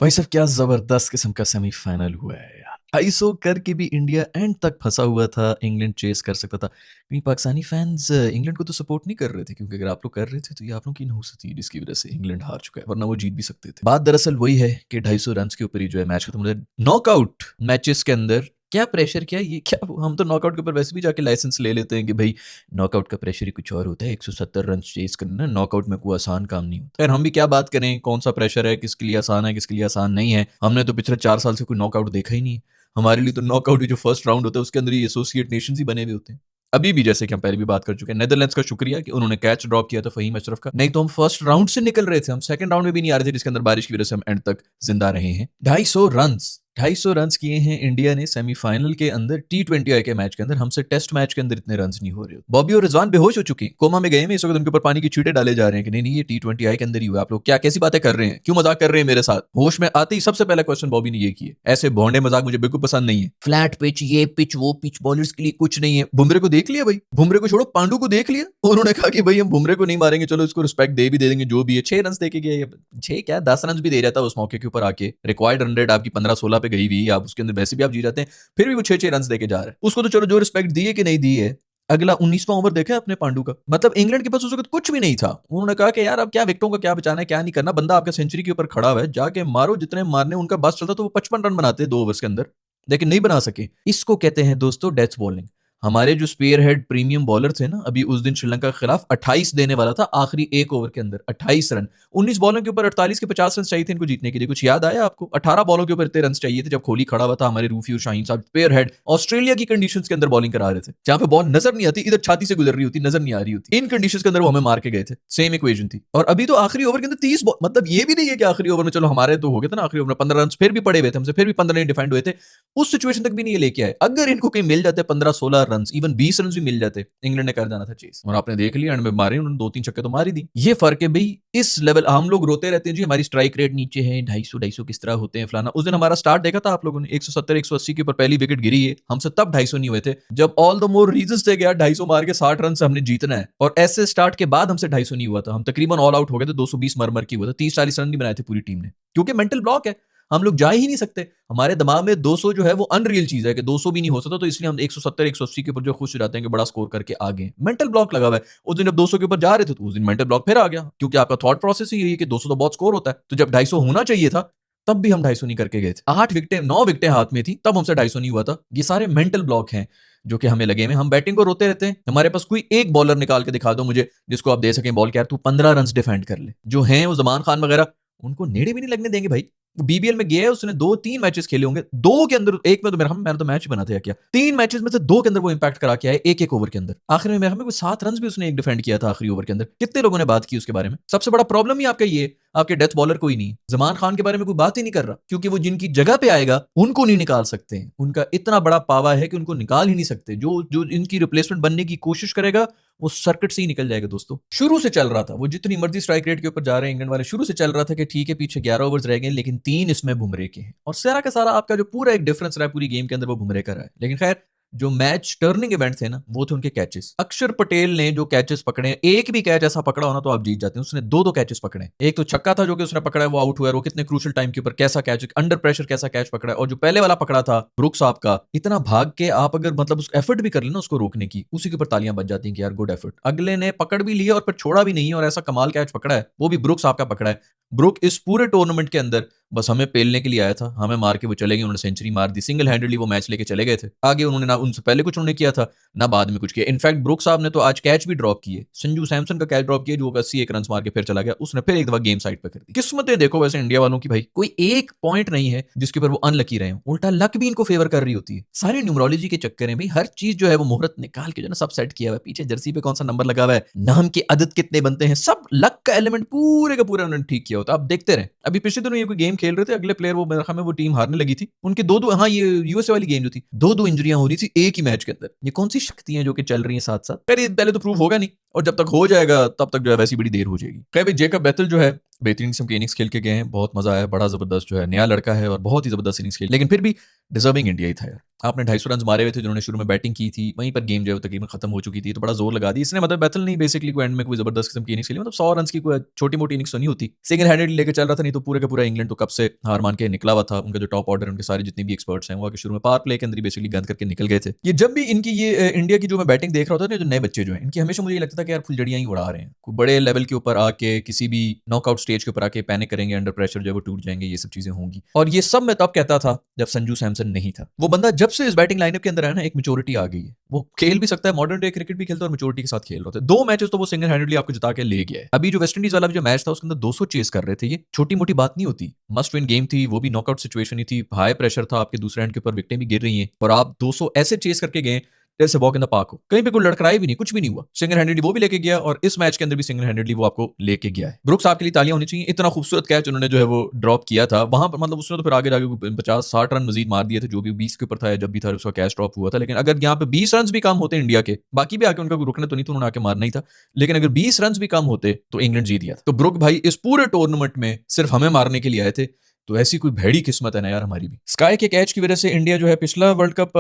भाई साहब क्या जबरदस्त किस्म का सेमीफाइनल हुआ है यार। 250 करके भी इंडिया एंड तक फंसा हुआ था, इंग्लैंड चेस कर सकता था, क्योंकि पाकिस्तानी फैंस इंग्लैंड को तो सपोर्ट नहीं कर रहे थे, क्योंकि अगर आप लोग कर रहे थे तो ये आप लोग की नहुसत थी जिसकी वजह से इंग्लैंड हार चुका है, वरना वो जीत भी सकते थे। बात दरअसल वही है कि 250 रन के ऊपर ही जो है मैच खत्म हो जाए। नॉकआउट मैचेस के अंदर क्या प्रेशर, क्या ये क्या, हम तो नॉकआउट के ऊपर वैसे भी जाके लाइसेंस ले लेते हैं कि भाई नॉकआउट का प्रेशर ही कुछ और होता है। 170 रन चेज करना नॉकआउट में कोई आसान काम नहीं होता। खैर हम भी क्या बात करें, कौन सा प्रेशर है, किसके लिए आसान है, किसके लिए आसान नहीं है। हमने तो पिछले 4 साल से कोई नॉकआउट देखा ही नहीं है। हमारे लिए तो नॉकआउट जो फर्स्ट राउंड होता है उसके अंदर ही एसोसिएट नेशन ही बने हुए होते हैं। अभी भी जैसे कि हम पहले भी बात कर चुके हैं, नेदरलैंड्स का शुक्रिया कि उन्होंने कैच ड्रॉप किया था फहीम अशरफ का, नहीं तो हम फर्स्ट राउंड से निकल रहे थे, हम सेकंड राउंड में भी नहीं आ रहे थे, जिसके अंदर बारिश की वजह से हम एंड तक जिंदा रहे हैं। 250 रन किए हैं इंडिया ने सेमीफाइनल के अंदर। T20 के मैच के अंदर हमसे टेस्ट मैच के अंदर इतने रन नहीं हो रहे। बॉबी और रिजवान बेहोश हो चुके हैं, कोमा में गए हैं इस वक्त, उनके ऊपर पानी की छींटे डाले जा रहे हैं कि नहीं नहीं ये T20 के अंदर ही हुआ। आप लोग क्या कैसी बातें कर रहे हैं, क्यों मजाक कर रहे हैं मेरे साथ। होश में आते ही सबसे पहला क्वेश्चन बॉबी ने ये किया। ऐसे भोंडे मजाक मुझे बिल्कुल पसंद नहीं है। फ्लैट पिच, ये पिच वो पिच, बॉलर्स के लिए कुछ नहीं है। बुमरे को देख लिया भाई, बुमरे को छोड़ो पांडु को देख लिया। उन्होंने कहा कि भाई हम बुमरे को नहीं मारेंगे, चलो इसको रिस्पेक्ट दे भी दे देंगे, जो भी है। 6 रन दे के गया, 6 क्या 10 रन भी दे जाता है उस मौके के ऊपर आके। रिक्वायर्ड रन रेट आपकी 15-16 पे गई हुई, आप उसके अंदर वैसे भी आप जी जाते हैं, फिर भी वो 6-6 रन देके जा रहा है। उसको तो चलो जो रिस्पेक्ट दी है कि नहीं दी है। अगला 19वां ओवर देखा अपने पांडु का, मतलब इंग्लैंड के पास उस वक्त कुछ भी नहीं था। उन्होंने कहा कि यार अब क्या विकेटों का क्या बचाना है, क्या नहीं करना, बंदा आपका सेंचुरी के ऊपर खड़ा हुआ है, जाके मारो जितने मारने। उनका बस चलता तो वो 55 रन बनाते 2 ओवर्स के अंदर, लेकिन नहीं बना सके। इसको कहते हैं दोस्तों डेथ बॉलिंग। हमारे जो स्पेयर हेड प्रीमियम बॉलर थे ना, अभी उस दिन श्रीलंका के खिलाफ 28 देने वाला था आखिरी 1 ओवर के अंदर। 28 रन, 19 बॉलों के ऊपर 48 के 50 रन चाहिए थे इनको जीतने के लिए। कुछ याद आया आपको? 18 बॉलों के ऊपर इतने रन चाहिए थे जब कोहली खड़ा हुआ था, हमारे रूफी और शाहीन साहब स्पेयर हेड ऑस्ट्रेलिया की कंडीशंस के अंदर बॉलिंग करा रहे थे, जहां पे बॉल नजर नहीं आती, इधर छाती से गुजर रही होती, नजर नहीं आ रही होती। इन कंडीशंस के अंदर वो हमें मार के गए थे। सेम इक्वेशन थी। और अभी तो आखिरी ओवर के अंदर 30, मतलब ये भी नहीं है कि आखिरी ओवर में चलो हमारे तो हो गए थे ना, आखिरी ओवर में 15 रन फिर भी पड़े हुए थे हमसे, फिर भी 15 नहीं डिफेंड हुए थे। उस सिचुएशन तक भी नहीं लेके आए। अगर इनको कहीं मिल जाते 15-16 रन, इवन 20 रन भी मिल जाते, इंग्लैंड ने कर जाना था चेस। और आपने देख लिया एंड में मारे उन्होंने 2-3 छक्के तो मार ही दी। ये फर्क है भाई। इस लेवल हम लोग रोते रहते हैं जी हमारी स्ट्राइक रेट नीचे है, 250 किस तरह होते हैं फलाना। उस दिन हमारा स्टार्ट देखा था आप लोगों ने, 170-180 के ऊपर पहली विकेट गिरी है, हमसे तब 250 नहीं हुए थे, जब ऑल द मोर रीजंस थे कि यार 250 मार के 60 रन से हमने जीतना है। और ऐसे स्टार्ट के बाद हमसे 250 नहीं हुआ था, हम तकरीबन ऑल आउट हो गए थे, 220 मर की हुआ था, 30-40 रन नहीं बनाए थे पूरी टीम ने, क्योंकि मेंटल ब्लॉक है। हम लोग जा ही नहीं सकते। हमारे दिमाग में 200 जो है वो अनरियल चीज है कि 200 भी नहीं हो सकता, तो इसलिए हम 170-180 के ऊपर जो खुश हो जाते हैं कि बड़ा स्कोर करके आ गए। मेंटल ब्लॉक लगा हुआ है। उस दिन जब 200 के ऊपर जा रहे थे तो उस दिन मेंटल ब्लॉक फिर आ गया, क्योंकि आपका थॉट प्रोसेस ही यही है कि 200 तो बहुत स्कोर होता है। तो जब 250 होना चाहिए था तब भी हम 250 नहीं करके गए थे। 8 विकेटें 9 विकेटें हाथ में थी तब हमसे 250 नहीं हुआ था। ये सारे मेंटल ब्लॉक हैं जो कि हमें लगे हुए। हम बैटिंग को रोते रहते हैं, हमारे पास कोई एक बॉलर निकाल के दिखा दो मुझे जिसको आप दे सकें बॉल के, यार तू 15 रन डिफेंड कर ले। जो हैं वो जमान खान वगैरह, उनको नेड़े भी नहीं लगने देंगे भाई। बीबीएल में गया है, उसने 2-3 मैचेस खेले होंगे, 2 के अंदर, एक में तो मैंने तो मैच बना था क्या, 3 मैचेस में से 2 के अंदर वो इंपैक्ट करा के आए, एक ओवर के अंदर। आखिर में मेरे में कोई 7 रन भी उसने एक डिफेंड किया था आखिरी ओवर के अंदर। कितने लोगों ने बात की उसके बारे में। सबसे बड़ा प्रॉब्लम ही आपका ये, आपके डेथ बॉलर कोई नहीं। जमान खान के बारे में कोई बात ही नहीं कर रहा, क्योंकि वो जिनकी जगह पे आएगा उनको नहीं निकाल सकते। उनका इतना बड़ा पावा है कि उनको निकाल ही नहीं सकते। जो जो इनकी रिप्लेसमेंट बनने की कोशिश करेगा वो सर्किट से ही निकल जाएगा। दोस्तों शुरू से चल रहा था, वो जितनी मर्जी स्ट्राइक रेट के ऊपर जा रहे हैं इंग्लैंड वाले, शुरू से चल रहा था कि ठीक है पीछे 11 ओवर्स रह गए, लेकिन 3 इसमें बुमरे के हैं। और सारा का सारा आपका जो पूरा एक डिफरेंस रहा है पूरी गेम के अंदर वो बुमरे का रहा है। लेकिन खैर जो मैच टर्निंग इवेंट थे ना वो थे उनके कैचेस। अक्षर पटेल ने जो कैचेस पकड़े, एक भी कैच ऐसा पकड़ा होना तो आप जीत जाते हैं। उसने 2 कैचेस पकड़े। एक तो छक्का था जो कि उसने पकड़ा है, वो आउट हुआ है। वो कितने क्रूशियल टाइम के ऊपर कैसा कैच, अंडर प्रेशर कैसा कैच पकड़ा है। और जो पहले वाला पकड़ा था ब्रुक्स साहब का, इतना भाग के आप अगर मतलब उस एफर्ट भी कर लेना उसको रोकने की, उसी के ऊपर तालियां बज जाती हैं कि यार गुड एफर्ट। अगले ने पकड़ भी लिया और फिर छोड़ा भी नहीं, और ऐसा कमाल कैच पकड़ा है, वो भी ब्रुक्स साहब का पकड़ा है। ब्रुक इस पूरे टूर्नामेंट के अंदर बस हमें पेलने के लिए आया था, हमें मार के वो चले गए। उन्होंने सेंचुरी मार दी, सिंगल हैंडेडली वो मैच लेके चले गए थे आगे। उन्होंने ना उनसे पहले कुछ उन्होंने किया था ना बाद में कुछ किया। इनफैक्ट ब्रुक साहब ने तो आज कैच भी ड्रॉप किए, संजू सैमसन का कैच ड्रॉप किया जो 81 रन मार के फिर चला गया। उसने फिर एक दफा गेम साइड पे कर दी। किस्मतें देखो वैसे इंडिया वालों की भाई, कोई एक पॉइंट नहीं है जिसके ऊपर वो अनलकी रहे हो, उल्टा लक भी इनको फेवर कर रही होती है। सारे न्यूमरोलॉजी के चक्कर में भाई हर चीज जो है वो मुहूर्त निकाल के जो ना सब सेट किया हुआ है, पीछे जर्सी पे कौन सा नंबर लगा हुआ है, नाम के अदद कितने बनते हैं, सब लक का एलिमेंट पूरे का पूरा उन्होंने ठीक किया होता। आप देखते रहे, अभी पिछले दिनों ये कोई गेम खेल रहे थे, अगले प्लेयर वो मेरे ख्याल में वो टीम हारने लगी थी, उनके 2-2, हाँ ये यूएसए वाली गेम जो थी, 2-2 इंजरियां हो रही थी एक ही मैच के अंदर। ये कौन सी शक्ति है जो कि चल रही है साथ साथ। पहले तो प्रूव होगा नहीं, और जब तक हो जाएगा तब तक जो है वैसी बड़ी देर हो जाएगी। खैर भाई जेकब बैतल जो है बेहतरीन किस्म के इनिंग्स खेल के गए हैं, बहुत मजा आया, बड़ा जबरदस्त जो है नया लड़का है और बहुत ही जबरदस्त इनिंग्स खेल, लेकिन फिर भी डिजर्विंग इंडिया ही था यार। आपने 250 रन मारे हुए थे जिन्होंने शुरू में बैटिंग की थी, वहीं पर गेम जो है वो तकरीबन खत्म हो चुकी थी, तो बड़ा जोर लगा दी इसने, मतलब बैटल नहीं बेसिकली कोई एंड में कोई जबरदस्त किस्म की इनिंग्स खेली, मतलब 100 रन की कोई छोटी मोटी इनिंग्स तो नहीं होती, सिंगल हैंडेड लेके चल रहा था, नहीं तो पूरे का पूरा इंग्लैंड तो कब से हार मान के निकला हुआ था। उनका जो टॉप ऑर्डर उनके सारे जितने भी एक्सपर्ट्स हैं वो आके शुरू में पावर प्ले के अंदर ही बेसिकली गंद करके निकल गए थे। ये जब भी इनकी ये इंडिया की जो मैं बैटिंग देख रहा होता था, जो नए बच्चे जो हैं इनकी, हमेशा मुझे ये लगता था कि यार फुलझड़ियां ही उड़ा रहे हैं, कोई बड़े लेवल के ऊपर आके किसी भी नॉकआउट स्टेज के ऊपर आके पैनिक करेंगे, अंडर प्रेशर जो है वो टूट जाएंगे, ये सब चीजें होंगी। और ये सब मैं तब कहता था जब संजू सैमसन नहीं था। वो बंदा जब से इस बैटिंग लाइनअप के अंदर आया ना, एक मैच्योरिटी आ गई है, वो खेल भी सकता है, मॉडर्न डे क्रिकेट भी खेलता है और मैच्योरिटी के साथ खेल रहा था। 2 मैचेस तो वो सिंगल हैंडेडली आपको जिता के ले गया है। अभी जो वेस्ट इंडीज वाला जो मैच था उसके अंदर 200 चेस कर रहे थे, ये छोटी मोटी बात नहीं होती, मस्ट विन गेम थी, वो भी नॉकआउट सिचुएशन ही थी, हाई प्रेशर था, आपके दूसरे एंड के ऊपर विकेटें भी गिर रही हैं और आप 200 ऐसे चेस करके गए जैसे वॉक इन द पार्क हो, कहीं पे कोई लड़खड़ाई भी नहीं, कुछ भी नहीं हुआ, सिंगल हैंडेडली वो भी लेके गया और इस मैच के अंदर भी सिंगल हैंडेडली वो आपको लेके गया है। ब्रुक्स आपके लिए तालियां होनी चाहिए, इतना खूबसूरत कैच उन्होंने जो है वो ड्रॉप किया था वहां पर, मतलब उसने तो फिर आगे जाके 50-60 रन मजीद मार दिए थे, जो भी 20 के ऊपर था जब भी था उसका कैच ड्रॉप हुआ था। लेकिन अगर यहाँ पे 20 रन भी कम होते इंडिया के, बाकी भी आके उनका रुकने तो नहीं था, उन्होंने आके मारना ही था, लेकिन अगर 20 रन भी कम होते तो इंग्लैंड जीत गया। तो ब्रुक भाई इस पूरे टूर्नामेंट में सिर्फ हमें मारने के लिए आए थे, तो ऐसी कोई भैड़ी किस्मत है ना यार हमारी भी। स्काई के कैच की वजह से इंडिया जो है पिछला वर्ल्ड कप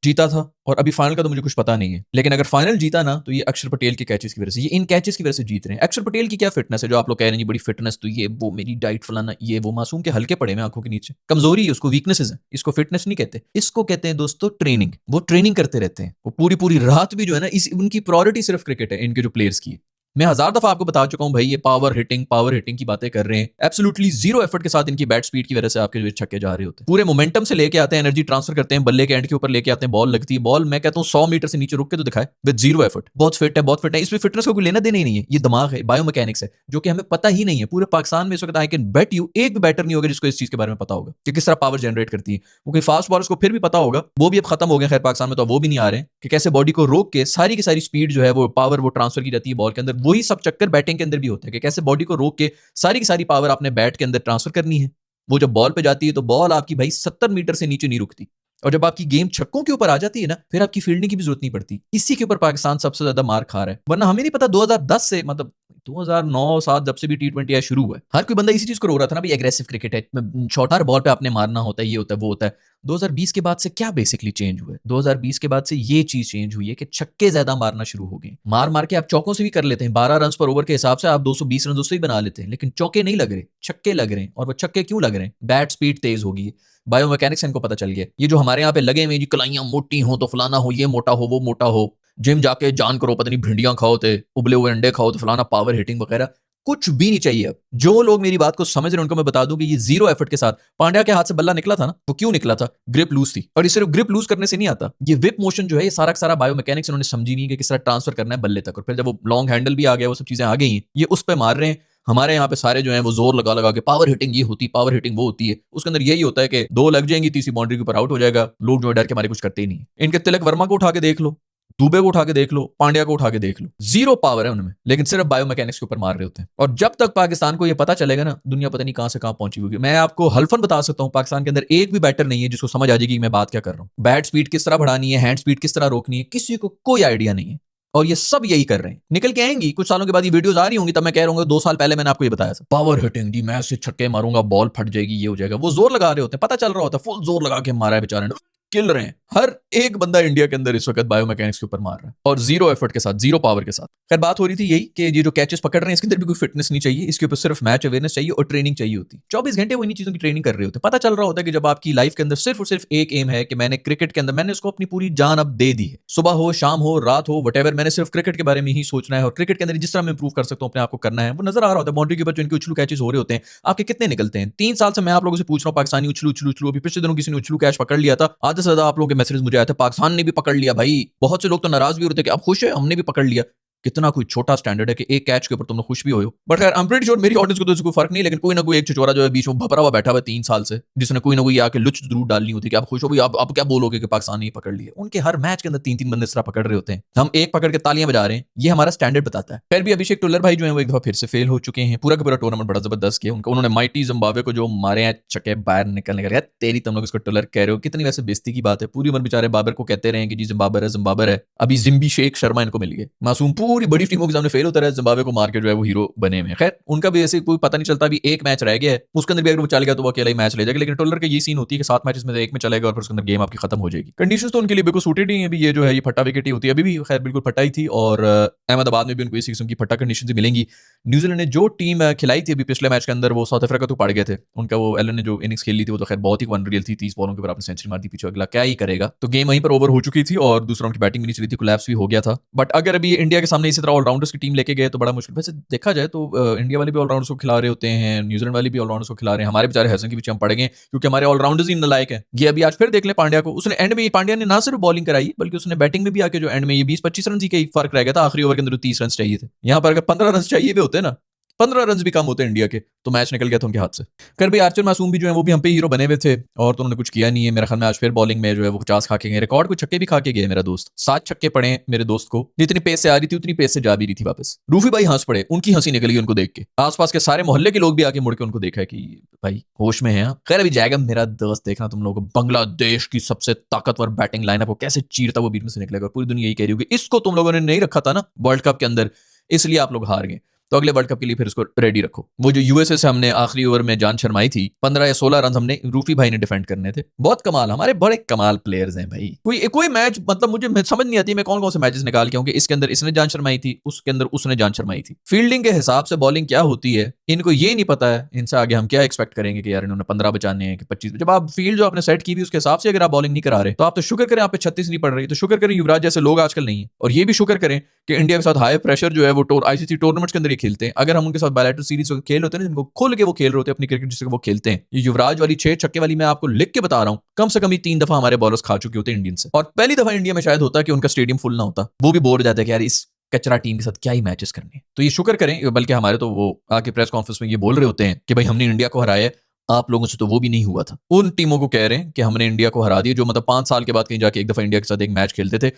जीता था और अभी फाइनल का तो मुझे कुछ पता नहीं है, लेकिन अगर फाइनल जीता ना तो ये अक्षर पटेल के कैचेस की वजह से, ये इन कैचेस की वजह से जीत रहे हैं। अक्षर पटेल की क्या फिटनेस है, जो आप लोग कह रहे हैं बड़ी फिटनेस, तो ये वो मेरी डाइट फलाना ये वो, मासूम के हल्के पड़े में आंखों के नीचे, कमजोरी है उसको, वीकनेसेस है, इसको फिटनेस नहीं कहते, इसको कहते हैं दोस्तों ट्रेनिंग। वो ट्रेनिंग करते रहते हैं, वो पूरी पूरी रात भी जो है ना, इस उनकी प्रायोरिटी सिर्फ क्रिकेट है, इनके जो प्लेयर्स की। मैं 1000 दफा आपको बता चुका हूं भाई, ये पावर हिटिंग की बातें कर रहे हैं, एब्सोल्युटली जीरो एफर्ट के साथ इनकी बैट स्पीड की वजह से आपके जो छक्के जा रहे होते हैं, पूरे मोमेंटम से लेके आते हैं, एनर्जी ट्रांसफर करते हैं, बल्ले के एंड के ऊपर लेके आते हैं, बॉल लगती है, बॉल मैं कहता हूं 100 मीटर से नीचे रुक के तो दिखाए विद जीरो एफर्ट। बहुत फिट है, इसमें फिटनेस को कोई लेना देना ही नहीं है, ये दिमाग है, बायोमैकेनिक्स है, जो कि हमें पता ही नहीं है। पूरे पाकिस्तान में इस वक्त आई कैन बेट यू एक भी बैटर नहीं होगा जिसको इस चीज के बारे में पता होगा कि किस तरह पावर जनरेट करती है। वो कोई फास्ट बॉलर्स को फिर भी पता होगा, वो भी अब खत्म हो गए खैर पाकिस्तान में, तो वो भी नहीं आ रहे हैं कि कैसे बॉडी को रोक के सारी की सारी स्पीड जो है वो पावर वो ट्रांसफर की जाती है बॉल के अंदर। वही सब चक्कर बैटिंग के अंदर भी होता है कि कैसे बॉडी को रोक के सारी की सारी पावर आपने बैट के अंदर ट्रांसफर करनी है। वो जब बॉल पे जाती है तो बॉल आपकी भाई 70 मीटर से नीचे नहीं रुकती, और जब आपकी गेम छक्कों के ऊपर आ जाती है ना, फिर आपकी फील्डिंग की भी जरूरत नहीं पड़ती। इसी के ऊपर पाकिस्तान सबसे ज्यादा मार खा रहा है, वरना हमें नहीं पता 2010 से, मतलब 2009-7 जब से भी T20 शुरू हुआ है, हर कोई बंदा इसी चीज को रो रहा था ना भाई, एग्रेसिव क्रिकेट है, शॉर्ट हर बॉल पे आपने मारना होता है, ये होता है वो होता है। 2020 के बाद से क्या बेसिकली चेंज हुआ है? 2020 के बाद से ये चीज चेंज हुई है कि छक्के ज्यादा मारना शुरू हो गए। मार मार के आप चौकों से भी कर लेते हैं, 12 रन पर ओवर के हिसाब से आप 220 रन उससे भी बना लेते हैं, लेकिन चौके नहीं लग रहे, छक्के लग रहे हैं। और वो छक्के क्यों लग रहे हैं? बैट स्पीड तेज होगी, बायोमैकेनिक्स इनको पता चल गया। ये जो हमारे यहाँ पे लगे हुए जी, कलाइयां मोटी हो तो फलाना हो, ये मोटा हो वो मोटा हो, जिम जाके जान करो, पता नहीं भिंडियां खाओ थे, उबले हुए अंडे खाओ तो फलाना, पावर हिटिंग वगैरह कुछ भी नहीं चाहिए। अब जो लोग मेरी बात को समझ रहे हैं उनको मैं बता दूं कि ये जीरो एफर्ट के साथ पांड्या के हाथ से बल्ला निकला था ना, वो क्यों निकला था? ग्रिप लूज थी। और ये सिर्फ ग्रिप लूज करने से नहीं आता, ये विप मोशन जो है ये सारा का सारा बायोमैकेनिक्स उन्होंने समझी नहीं कि किस तरह ट्रांसफर करना है बल्ले तक, और फिर जब वो लॉन्ग हैंडल भी आ गया, वो सब चीजें आ गई हैं, ये उस पर मार रहे हैं। हमारे यहाँ पे सारे जो है वो जोर लगा लगा के पावर हिटिंग ये होती, पावर हिटिंग वो होती है, उसके अंदर यही होता है कि 2 लग जाएंगी, तीसरी बाउंड्री के ऊपर आउट हो जाएगा, लोग जो है डर के मारे कुछ करते ही नहीं। इनके तिलक वर्मा को उठा के देख लो, दुबे को उठा के देख लो, पांड्या को उठा के देख लो, जीरो पावर है उनमें, लेकिन सिर्फ बायोमैकेनिक्स के ऊपर मार रहे होते हैं। और जब तक पाकिस्तान को ये पता चलेगा ना, दुनिया पता नहीं कहां से कहां पहुंची होगी। मैं आपको हल्फन बता सकता हूं, पाकिस्तान के अंदर एक भी बैटर नहीं है जिसको समझ आ जाएगी कि मैं बात क्या कर रहा हूं। बैट स्पीड किस तरह बढ़ानी है, हैंड स्पीड किस तरह रोकनी है, किसी को कोई आइडिया नहीं है। और ये सब यही कर रहे हैं। निकल के आएंगी कुछ सालों के बाद, ये वीडियोस आ रही होंगी, तब मैं कह रहा हूँ 2 साल पहले मैंने आपको ये बताया था, पावर हिटिंग जी, मैं से छक्के मारूंगा, बॉल फट जाएगी, ये हो जाएगा। वो जोर लगा रहे होते हैं, पता चल रहा होता है, फुल जोर लगा के मारा है बेचारे ने, किल रहे हैं। हर एक बंदा इंडिया के अंदर इस वक्त बायोमैकेनिक्स के ऊपर मार रहा है, और जीरो एफर्ट के साथ, जीरो पावर के साथ। खैर बात हो रही थी यही कि ये जो कैचेस पकड़ रहे हैं इसके अंदर भी कोई फिटनेस नहीं चाहिए, इसके ऊपर सिर्फ मैच अवेयरनेस चाहिए और ट्रेनिंग चाहिए होती। 24 घंटे वो इन्हीं चीजों की ट्रेनिंग कर रहे होते हैं। पता चल रहा होता है कि जब आपकी लाइफ के अंदर सिर्फ और सिर्फ एक एम है कि मैंने क्रिकेट के अंदर, मैंने उसको अपनी पूरी जान अब दे दी है, सुबह हो शाम हो रात हो वटेवर, मैंने सिर्फ क्रिकेट के बारे में ही सोचना है, और क्रिकेट के अंदर जिस तरह मैं इंप्रूव कर सकता हूँ अपने आप को करना है, वो नजर आ रहा होता है। बाउंड्री के ऊपर जो इनके उछलू कैचेस हो रहे होते हैं, आपके कितने निकलते हैं? 3 साल से मैं आप लोगों से पूछ रहा हूँ, पाकिस्तानी उछलू उछलू उछलू, अभी पिछले दिनों किसी ने उछलू कैच पकड़ लिया था, आधे से ज्यादा आप लोगों के मैसेज मुझे आए थे, पाकिस्तान ने भी पकड़ लिया भाई। बहुत से लोग तो नाराज भी होते कि आप खुश है, हमने भी पकड़ लिया। कितना कोई छोटा स्टैंडर्ड है कि एक कैच के ऊपर तुम लोग खुश भी हो। बट खैर आई एम प्रीटी श्योर मेरी ऑडियंस को तो इसको फर्क नहीं, लेकिन कोई ना कोई एक छिछोरा जो है बीच में भपरा हुआ बैठा हुआ 3 साल से, जिसने कोई ना कोई आके लुच जरूर डालनी होती है कि आप खुश हो भाई, आप क्या बोलोगे कि पाकिस्तान ने पकड़ लिया। उनके हर मैच के अंदर 3-3 बंदे इस तरह पकड़ रहे होते हैं, हम एक पकड़ के तालियां बजा रहे हैं, ये हमारा स्टैंडर्ड बताता है। फिर भी अभिषेक टुल्लर भाई जो है वो एक दफा फिर से फेल हो चुके हैं। पूरा का पूरा टूर्नामेंट बड़ा जबरदस्त किया उन्होंने माइटी जिम्बाब्वे को जो मारे हैं छक्के बाहर निकलने का। तेरी तुम लोग इसको टुल्लर कह रहे हो, कितनी वैसे बेइज्जती की बात है। पूरी उम्र बेचारे बाबर को कहते रहे कि जी जिम्बाबर है, अभी जिम्बी शेख शर्मा इनको मिल गए, मासूम पूरी बड़ी टीमों के सामने फेल होता रहा, जिम्बाब्वे को मार के जो है वो हीरो बने में। खैर उनका भी ऐसे कोई पता नहीं चलता, अभी एक मैच रह गया है, उसके अंदर भी अगर वो चल गया तो वो अकेला ही मैच ले जाएगा। लेकिन टोलर का ये सीन होती है कि 7 मैचेस में से एक में चलेगा और फिर उसके अंदर गेम आपकी खत्म हो जाएगी। कंडीशंस तो उनके लिए बिल्कुल सूटेड ही है। अभी ये जो है ये फट्टा विकेट ही होती है, अभी भी खैर बिल्कुल फट्टा ही थी। और अहमदाबाद में भी उनको इस किस्म की फट्टा कंडीशन मिलेंगी। न्यूजीलैंड ने जो टीम खिलाई थी अभी पिछले मैच के अंदर, वो साउथ अफ्रीका तो पड़ गए थे। उनका वो एलन ने जो इनिंग्स खेली थी वो तो खैर बहुत ही अनरियल थी, 30 बॉलों के ऊपर आपने सेंचुरी मार दी, पीछे अगला क्या ही करेगा। तो गेम वहीं पर ओवर हो चुकी थी और दूसरा उनकी बैटिंग भी नहीं चली थी, कोलैप्स भी हो गया था। बट अगर अभी इंडिया के सामने इसी तरह ऑलराउंडर्स की टीम लेके गए तो बड़ा मुश्किल। वैसे देखा जाए तो इंडिया वाले भी ऑलराउंडर्स को खिला रहे होते हैं, न्यूजीलैंड वाले भी ऑलराउंडर्स को खिला रहे हैं। हमारे बेचारे हसन के पीछे हम पड़ गए क्योंकि हमारे ऑलराउंडर्स ही नालायक हैं। ये अभी आज फिर देख ले पांड्या को, उसने एंड में पांड्या ने ना सिर्फ बॉलिंग कराई बल्कि उसने बैटिंग में भी आके जो एंड में ये 20-25 रन ही फर्क रह गया था, आखिरी ओवर के अंदर 30 रन चाहिए थे। यहाँ पर अगर 15 रन चाहिए भी होते ना, 15 रन भी कम होते इंडिया के, तो मैच निकल गया था उनके हाथ से। कर भाई आर्चर मासूम भी जो है वो भी हम पे हीरो बने हुए थे और तो उन्होंने कुछ किया नहीं है। मेरे ख्याल में आज फिर बॉलिंग में जो है वो 50 खा के गए, रिकॉर्ड को छक्के भी खा के गए मेरा दोस्त। 7 छक्के पड़े मेरे दोस्त को, जितनी पेस से आ रही थी उतनी पेस से जा भी रही थी वापस। रूफी भाई हंस पड़े, उनकी हंसी निकल गई उनको देख के। आसपास के सारे मोहल्ले के लोग भी आके मुड़ के उनको देखा कि भाई होश में है आप। खैर अभी जाएगा मेरा दोस्त, देखना तुम लोगों को बांग्लादेश की सबसे ताकतवर बैटिंग लाइनअप को कैसे चीरता वो बीच में से निकलेगा। पूरी दुनिया यही कह रही होगी इसको तुम लोगों ने नहीं रखा था ना वर्ल्ड कप के अंदर, इसलिए आप लोग हार गए। तो अगले वर्ल्ड कप के लिए फिर इसको रेडी रखो। वो जो यूएसए से हमने आखिरी ओवर में जान शर्माई थी, 15 या 16 रन हमने रूफी भाई ने डिफेंड करने थे। बहुत कमाल, हमारे बड़े कमाल प्लेयर्स हैं भाई। कोई मैच मतलब मुझे समझ नहीं आती मैं कौन कौन से मैचेस निकाल के होंगे। इसके अंदर इसने जान शर्माई थी, उसके अंदर उसने जान शर्माई थी। फील्डिंग के हिसाब से बॉलिंग क्या होती है इनको ये नहीं पता है। इनसे आगे हम क्या एक्सपेक्ट करेंगे कि यार इन्होंने 15 बचाने हैं कि 25। जब आप फील्ड जो आपने सेट की थी उसके हिसाब से अगर आप बॉलिंग नहीं करा रहे तो आप तो शुक्र करें आप पे 36 नहीं पड़ रही। तो शुक्र करें युवराज जैसे लोग आजकल नहीं है, और ये भी शुक्र करें कि इंडिया के साथ हाई प्रेशर जो है वो आईसीसी टूर्नामेंट्स के अंदर ही खेलते हैं। अगर हम उनके साथ बायलैटरल सीरीज खेल होते हैं ना, जिनको खोल के वो खेल रहे होते हैं अपनी क्रिकेट जिससे वो खेलते हैं। ये युवराज वाली 6 छक्के वाली मैं आपको लिख के बता रहा हूं, कम से कम ही 3 दफा हमारे बॉलर्स खा चुके होते हैं इंडियन से। और पहली दफा इंडिया में शायद होता है कि उनका स्टेडियम फुल ना होता, वो भी बोर हो जाता है कि यार इस कचरा टीम के साथ क्या ही मैचेस करने। तो ये शुक्र करें, बल्कि हमारे तो वो आके प्रेस कॉन्फ्रेंस में ये बोल रहे होते हैं कि भाई हमने इंडिया को हराया है, आप लोगों से तो वो भी नहीं हुआ था। उन टीमों को कह रहे हैं कि हमने इंडिया को हरा दिया जो मतलब 5 साल के बाद कहीं जाके एक दफा इंडिया के साथ एक मैच खेलते थे।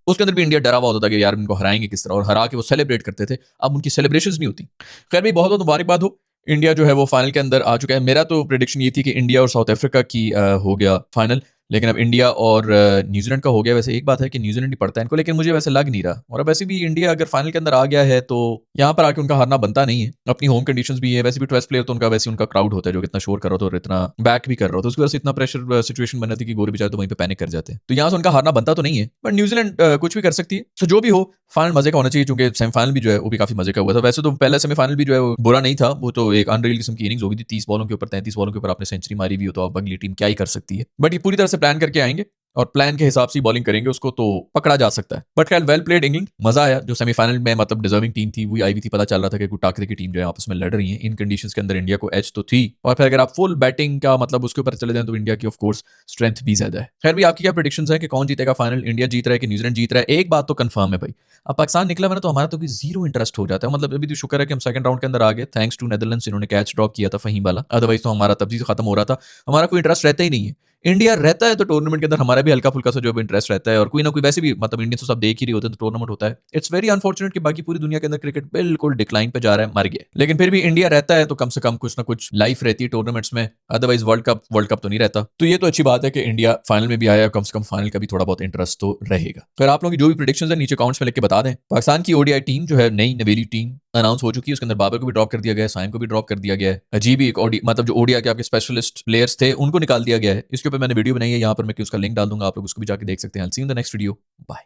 उसके अंदर भी इंडिया डरा हुआ होता था कि यार इनको हराएंगे किस तरह, और हरा के वो सेलिब्रेट करते थे। अब उनकी सेलिब्रेशंस नहीं होती। खैर भाई बहुत बहुत मुबारकबाद हो, इंडिया जो है वो फाइनल के अंदर आ चुका है। मेरा तो प्रेडिक्शन ये थी कि इंडिया और साउथ अफ्रीका की हो गया फाइनल, लेकिन अब इंडिया और न्यूजीलैंड का हो गया। वैसे एक बात है कि न्यूजीलैंड ही पड़ता है इनको, लेकिन मुझे वैसे लग नहीं रहा। और अब वैसे भी इंडिया अगर फाइनल के अंदर आ गया है तो यहाँ पर आके उनका हारना बनता नहीं है। अपनी होम कंडीशंस भी है, वैसे भी 12 प्लेयर तो उनका वैसे उनका क्राउड होता है जो इतना शोर कर रहा था और इतना बैक भी कर रहा था, उसकी वजह से इतना प्रेशर सिचुएशन बन जाती है कि गोरे बेचारे तो वहीं पे पैनिक कर जाते हैं। तो यहाँ से उनका हारना बनता तो नहीं है, बट न्यूजीलैंड कुछ भी कर सकती है। तो जो भी हो फाइनल मजे का होना चाहिए, क्योंकि सेमीफाइनल भी जो है वो भी काफी मजे का हुआ था। वैसे तो पहला सेमीफाइनल भी जो है वो बुरा नहीं था, वो तो एक अनरियल किस्म की इनिंग्स होगी थी। 30 बॉलों के ऊपर 33 बॉलों के ऊपर आपने सेंचुरी मारी भी हो तो अब अगली टीम क्या ही कर सकती है। बट ये पूरी तरह से प्लान करके आएंगे और प्लान के हिसाब से बॉलिंग करेंगे उसको तो पकड़ा जा सकता है। बट खैर वेल प्लेड इंग्लैंड, मजा आया। जो सेमीफाइनल में मतलब डिजर्विंग टीम थी वही आई हुई थी, पता चल रहा था कि गुटाखरे की टीम जो है आपस में लड़ रही है। इन कंडीशंस के अंदर इंडिया को एज तो थी, और फिर अगर आप फुल बैटिंग का मतलब उसके ऊपर चले जाएं तो इंडिया की ऑफ कोर्स स्ट्रेंथ भी ज्यादा है। खैर भी आपकी क्या प्रेडिक्शंस है कि कौन जीतेगा फाइनल, इंडिया जीत रहा है कि न्यूजीलैंड जीत रहा है? एक बात तो कंफर्म है भाई, अब पाकिस्तान निकला मैंने तो हमारा तो भी जीरो इंटरेस्ट हो जाता है। मतलब अभी तो शुक्र है कि हम सेकंड राउंड के अंदर आ गए, थैंक्स टू नेदरलैंड्स, इन्होंने कैच ड्रॉप किया था फहीम वाला, अदरवाइज तो हमारा तब से खत्म हो रहा था। हमारा कोई इंटरेस्ट रहता ही नहीं है। इंडिया रहता है तो टूर्नामेंट के अंदर हमारा भी हल्का फुल्का सा जो इंटरेस्ट रहता है, और कोई ना कोई वैसे भी मतलब इंडियंस तो सब देख ही रही होते हैं तो टूर्नामेंट होता है। इट्स वेरी अनफॉर्चुनेट कि बाकी पूरी दुनिया के अंदर क्रिकेट बिल्कुल डिक्लाइन पे जा रहा है, मर गया। लेकिन फिर भी इंडिया रहता है तो कम से कम कुछ ना कुछ लाइफ रहती है टूर्नामेंट्स में, अदरवाइज वर्ल्ड कप तो नहीं रहता। तो ये तो अच्छी बात है कि इंडिया फाइनल में भी आया, कम से कम फाइनल का भी थोड़ा बहुत इंटरेस्ट तो रहेगा। फिर आप लोगों की जो भी प्रेडिक्शंस है नीचे कमेंट्स में लिख के बता दें। पाकिस्तान की ओडीआई टीम जो है नई नवेली टीम अनाउंस हो चुकी है, उसके अंदर बाबर को भी ड्रॉप कर दिया गया है, साइम को भी ड्रॉप कर दिया गया है। अजीब ही एक मतलब जो ओडीआई के आपके स्पेशलिस्ट प्लेयर्स थे उनको निकाल दिया गया है। इसके ऊपर मैंने वीडियो बनाई है, यहाँ पर मैं उसका लिंक डाल दूंगा, आप लोग उसको भी जाके देख सकते हैं। See in the next video, bye.